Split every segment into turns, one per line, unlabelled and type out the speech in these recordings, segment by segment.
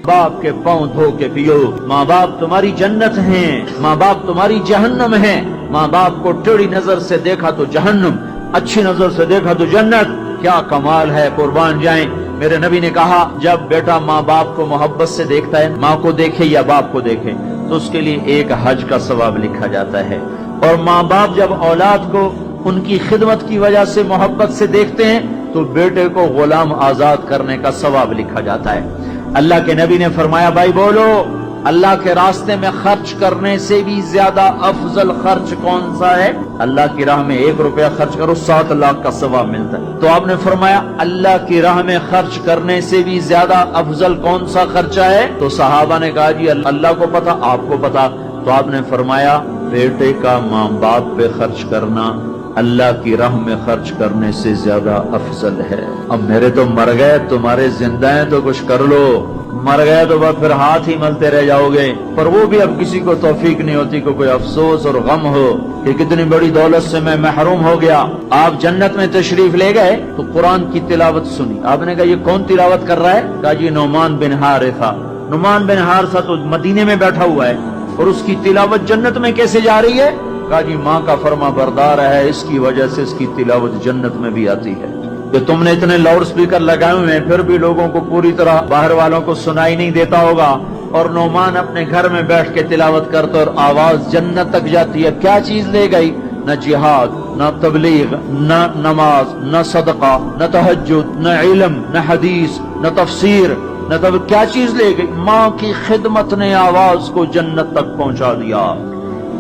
باپ کے پاؤں دھو کے پیو. ماں باپ تمہاری جنت ہیں، ماں باپ تمہاری جہنم ہیں. ماں باپ کو ٹیڑھی نظر سے دیکھا تو جہنم، اچھی نظر سے دیکھا تو جنت. کیا کمال ہے، قربان جائیں. میرے نبی نے کہا جب بیٹا ماں باپ کو محبت سے دیکھتا ہے، ماں کو دیکھے یا باپ کو دیکھے، تو اس کے لیے ایک حج کا ثواب لکھا جاتا ہے. اور ماں باپ جب اولاد کو ان کی خدمت کی وجہ سے محبت سے دیکھتے ہیں تو بیٹے کو غلام آزاد کرنے کا ثواب لکھا جاتا ہے. اللہ کے نبی نے فرمایا، بھائی بولو، اللہ کے راستے میں خرچ کرنے سے بھی زیادہ افضل خرچ کون سا ہے؟ اللہ کی راہ میں 1 روپیہ خرچ کرو 7 لاکھ کا ثواب ملتا ہے. تو آپ نے فرمایا اللہ کی راہ میں خرچ کرنے سے بھی زیادہ افضل کون سا خرچہ ہے؟ تو صحابہ نے کہا جی اللہ کو پتا، آپ کو پتا. تو آپ نے فرمایا بیٹے کا ماں باپ پہ خرچ کرنا اللہ کی راہ میں خرچ کرنے سے زیادہ افضل ہے. اب میرے تو مر گئے، تمہارے زندہ ہیں تو کچھ کر لو، مر گئے تو بس پھر ہاتھ ہی ملتے رہ جاؤ گے. پر وہ بھی اب کسی کو توفیق نہیں ہوتی کہ کوئی افسوس اور غم ہو کہ کتنی بڑی دولت سے میں محروم ہو گیا. آپ جنت میں تشریف لے گئے تو قرآن کی تلاوت سنی. آپ نے کہا یہ کون تلاوت کر رہا ہے؟ کہا جی نعمان بن حارثہ. نعمان بن حارثہ تو مدینے میں بیٹھا ہوا ہے اور اس کی تلاوت جنت میں کیسے جا رہی ہے؟ کہا جی ماں کا فرما بردار ہے، اس کی وجہ سے اس کی تلاوت جنت میں بھی آتی ہے. کہ تم نے اتنے لاؤڈ سپیکر لگائے ہوئے ہیں پھر بھی لوگوں کو پوری طرح باہر والوں کو سنائی نہیں دیتا ہوگا، اور نعمان اپنے گھر میں بیٹھ کے تلاوت کرتا اور آواز جنت تک جاتی ہے. کیا چیز لے گئی؟ نہ جہاد، نہ تبلیغ، نہ نماز، نہ صدقہ، نہ تہجد، نہ علم، نہ حدیث، نہ تفسیر، نہ کیا چیز لے گئی؟ ماں کی خدمت نے آواز کو جنت تک پہنچا دیا.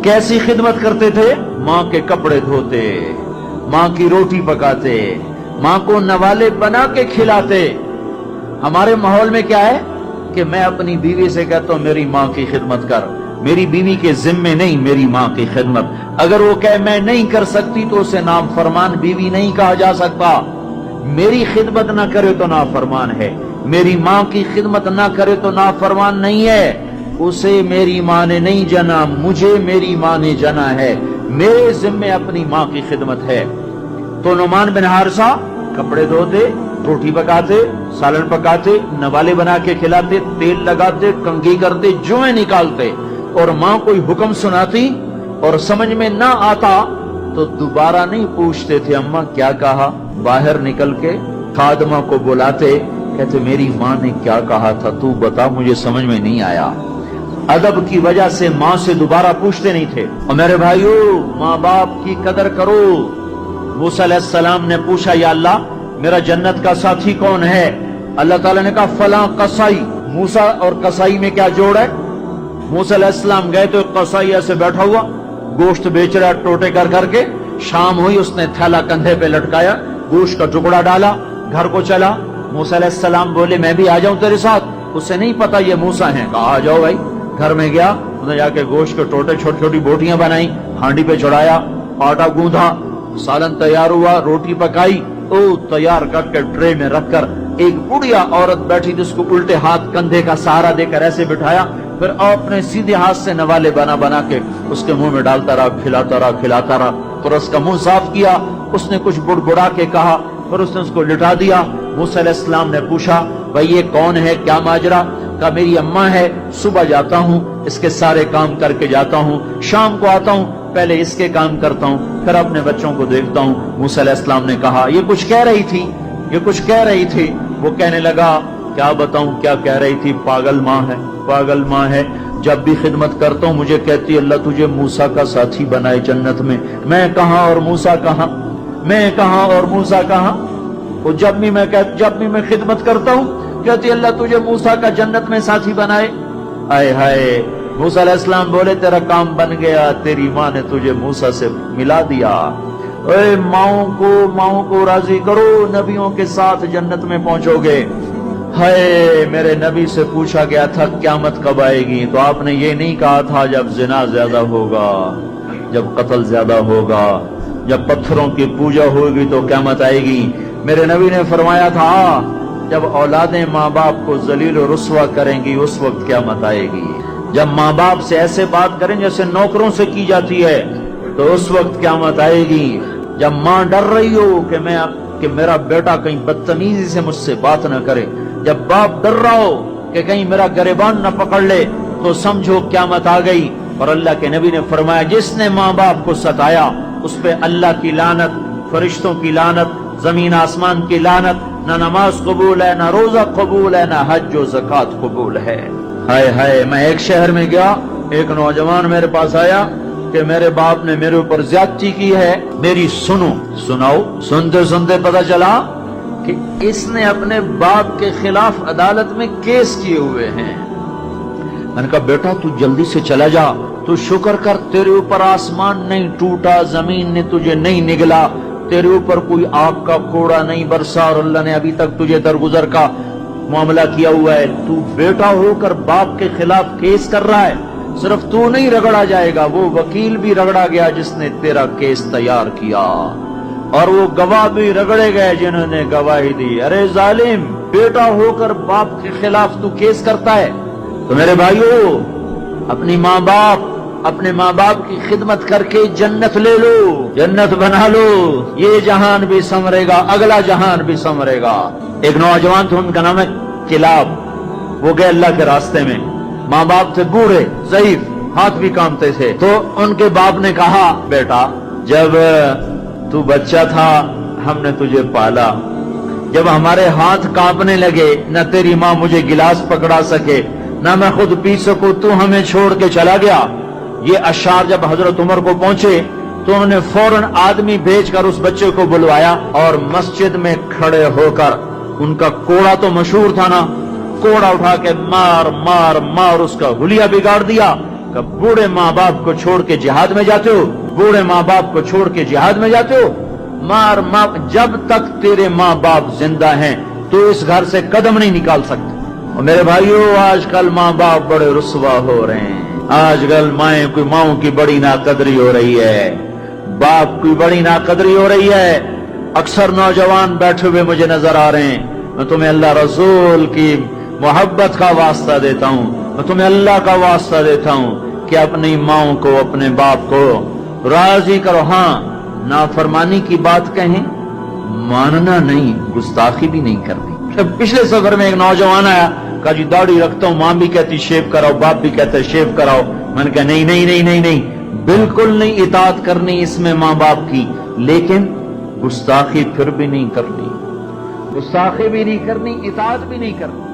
کیسی خدمت کرتے تھے؟ ماں کے کپڑے دھوتے، ماں کی روٹی پکاتے، ماں کو نوالے بنا کے کھلاتے. ہمارے ماحول میں کیا ہے کہ میں اپنی بیوی سے کہتا ہوں میری ماں کی خدمت کر. میری بیوی کے ذمے نہیں، میری ماں کی خدمت. اگر وہ کہے میں نہیں کر سکتی تو اسے نافرمان بیوی نہیں کہا جا سکتا. میری خدمت نہ کرے تو نافرمان ہے، میری ماں کی خدمت نہ کرے تو نافرمان نہیں ہے. اسے میری ماں نے نہیں جنا، مجھے میری ماں نے جنا ہے. میرے ذمے اپنی ماں کی خدمت ہے. تو نعمان بن حارثہ کپڑے دھوتے، روٹی پکاتے، سالن پکاتے، نوالے بنا کے کھلاتے، تیل لگاتے، کنگھی کرتے، جوئیں نکالتے. اور ماں کوئی حکم سناتی اور سمجھ میں نہ آتا تو دوبارہ نہیں پوچھتے تھے اماں کیا کہا. باہر نکل کے خادمہ کو بلاتے، کہتے میری ماں نے کیا کہا تھا تو بتا، مجھے سمجھ میں نہیں آیا. ادب کی وجہ سے ماں سے دوبارہ پوچھتے نہیں تھے. اور میرے بھائیو، ماں باپ کی قدر کرو. موسیٰ علیہ السلام نے پوچھا یا اللہ میرا جنت کا ساتھی کون ہے؟ اللہ تعالیٰ نے کہا فلاں قصائی. موسیٰ اور قصائی میں کیا جوڑ ہے؟ موسیٰ علیہ السلام گئے تو ایک قصائی ایسے بیٹھا ہوا گوشت بیچ رہا ٹوٹے کر کے. شام ہوئی، اس نے تھیلا کندھے پہ لٹکایا، گوشت کا ٹکڑا ڈالا، گھر کو چلا. موسیٰ علیہ السلام بولے میں بھی آ جاؤں تیرے ساتھ؟ اسے نہیں پتا یہ موسیٰ ہیں. کہا آ جاؤ بھائی. گھر میں گیا، انہوں نے جا کے گوشت کے ٹوٹے چھوٹی چھوٹی بوٹیاں بنائی، ہانڈی پہ چڑھایا، آٹا گوندھا، سالن تیار ہوا، روٹی پکائی، تیار کر کے ٹرے میں رکھ کر ایک بڑھیا عورت بیٹھی جس کو الٹے ہاتھ کندھے کا سہارا دے کر ایسے بٹھایا. پھر اپنے سیدھے ہاتھ سے نوالے بنا کے اس کے منہ میں ڈالتا رہا، کھلاتا رہا. پھر اس کا منہ صاف کیا، اس نے کچھ بڑبڑا کے کہا، پھر اس نے اس کو لٹا دیا. موسیٰ علیہ السلام نے پوچھا بھائی یہ کون ہے، کیا ماجرا؟ کہا میری اماں ہے، صبح جاتا ہوں اس کے سارے کام کر کے جاتا ہوں، شام کو آتا ہوں پہلے اس کے کام کرتا ہوں، پھر اپنے بچوں کو دیکھتا ہوں. موسیٰ علیہ السلام نے کہا یہ کچھ کہہ رہی تھی. وہ کہنے لگا کیا بتاؤں کیا کہہ رہی تھی؟ پاگل ماں ہے. جب بھی خدمت کرتا ہوں مجھے کہتی اللہ تجھے موسیٰ کا ساتھی بنائے جنت میں. میں کہاں اور موسیٰ کہاں؟ وہ جب بھی میں خدمت کرتا ہوں کہتی اللہ تجھے موسیٰ کا جنت میں ساتھی بنائے. آئے ہائے. موسیٰ علیہ السلام بولے تیرا کام بن گیا، تیری ماں نے تجھے موسیٰ سے ملا دیا. اے ماؤں کو راضی کرو، نبیوں کے ساتھ جنت میں پہنچو گے. ہائے میرے نبی سے پوچھا گیا تھا قیامت کب آئے گی تو آپ نے یہ نہیں کہا تھا جب زنا زیادہ ہوگا، جب قتل زیادہ ہوگا، جب پتھروں کی پوجا ہوگی تو قیامت آئے گی. میرے نبی نے فرمایا تھا جب اولادیں ماں باپ کو ذلیل و رسوا کریں گی اس وقت قیامت آئے گی. جب ماں باپ سے ایسے بات کریں جیسے نوکروں سے کی جاتی ہے تو اس وقت قیامت آئے گی. جب ماں ڈر رہی ہو کہ میرا بیٹا کہیں بدتمیزی سے مجھ سے بات نہ کرے، جب باپ ڈر رہا ہو کہ کہیں میرا گریبان نہ پکڑ لے تو سمجھو قیامت آ گئی۔ اور اللہ کے نبی نے فرمایا جس نے ماں باپ کو ستایا اس پہ اللہ کی لعنت، فرشتوں کی لعنت، زمین آسمان کی لعنت، نہ نماز قبول ہے، نہ روزہ قبول ہے، نہ حج و زکوٰۃ قبول ہے۔ ہائے ہائے، میں ایک شہر میں گیا، ایک نوجوان میرے پاس آیا کہ میرے باپ نے میرے اوپر زیادتی کی ہے، میری سناؤ۔ سنتے سنتے پتہ چلا کہ اس نے اپنے باپ کے خلاف عدالت میں کیس کیے ہوئے ہیں۔ میں نے کہا بیٹا تو جلدی سے چلا جا، تو شکر کر تیرے اوپر آسمان نہیں ٹوٹا، زمین نے تجھے نہیں نگلا، تیرے اوپر کوئی آگ کا کوڑا نہیں برسا، اور اللہ نے ابھی تک تجھے درگزر کا معاملہ کیا ہوا ہے۔ تو بیٹا ہو کر باپ کے خلاف کیس کر رہا ہے، صرف تو نہیں رگڑا جائے گا، وہ وکیل بھی رگڑا گیا جس نے تیرا کیس تیار کیا، اور وہ گواہ بھی رگڑے گئے جنہوں نے گواہی دی۔ ارے ظالم، بیٹا ہو کر باپ کے خلاف تو کیس کرتا ہے؟ تو میرے بھائیو، اپنے ماں باپ کی خدمت کر کے جنت لے لو، جنت بنا لو، یہ جہان بھی سنورے گا، اگلا جہان بھی سنورے گا۔ ایک نوجوان تھے، ان کا نام ہے کلاب، وہ گئے اللہ کے راستے میں، ماں باپ تھے بوڑھے ضعیف، ہاتھ بھی کامتے تھے، تو ان کے باپ نے کہا بیٹا جب تو بچہ تھا ہم نے تجھے پالا، جب ہمارے ہاتھ کانپنے لگے نہ تیری ماں مجھے گلاس پکڑا سکے نہ میں خود پی سکوں، تو ہمیں چھوڑ کے چلا گیا۔ یہ اشعار جب حضرت عمر کو پہنچے تو انہوں نے فوراً آدمی بھیج کر اس بچے کو بلوایا، اور مسجد میں کھڑے ہو کر ان کا کوڑا تو مشہور تھا نا، کوڑا اٹھا کے مار مار مار اس کا حلیہ بگاڑ دیا کہ بوڑھے ماں باپ کو چھوڑ کے جہاد میں جاتے ہو، بوڑھے ماں باپ کو چھوڑ کے جہاد میں جاتے ہو، مار مار، جب تک تیرے ماں باپ زندہ ہیں تو اس گھر سے قدم نہیں نکال سکتے۔ اور میرے بھائیو، آج کل ماں باپ بڑے رسوا ہو رہے ہیں، آج کل ماؤں کی بڑی ناقدری ہو رہی ہے، باپ کی بڑی ناقدری ہو رہی ہے۔ اکثر نوجوان بیٹھے ہوئے مجھے نظر آ رہے ہیں، میں تمہیں اللہ رسول کی محبت کا واسطہ دیتا ہوں، میں تمہیں اللہ کا واسطہ دیتا ہوں کہ اپنی ماؤں کو، اپنے باپ کو راضی کرو۔ ہاں، نافرمانی کی بات کہیں، ماننا نہیں، گستاخی بھی نہیں کرنی۔ پچھلے سفر میں ایک نوجوان آیا، کہا جی داڑھی رکھتا ہوں، ماں بھی کہتی شیو کراؤ، باپ بھی کہتا ہے شیو کراؤ۔ میں نے کہا نہیں نہیں نہیں نہیں نہیں، بالکل نہیں اطاعت کرنی اس میں ماں باپ کی، لیکن گستاخی پھر بھی نہیں کرنی، گستاخی بھی نہیں کرنی، اطاعت بھی نہیں کرنی۔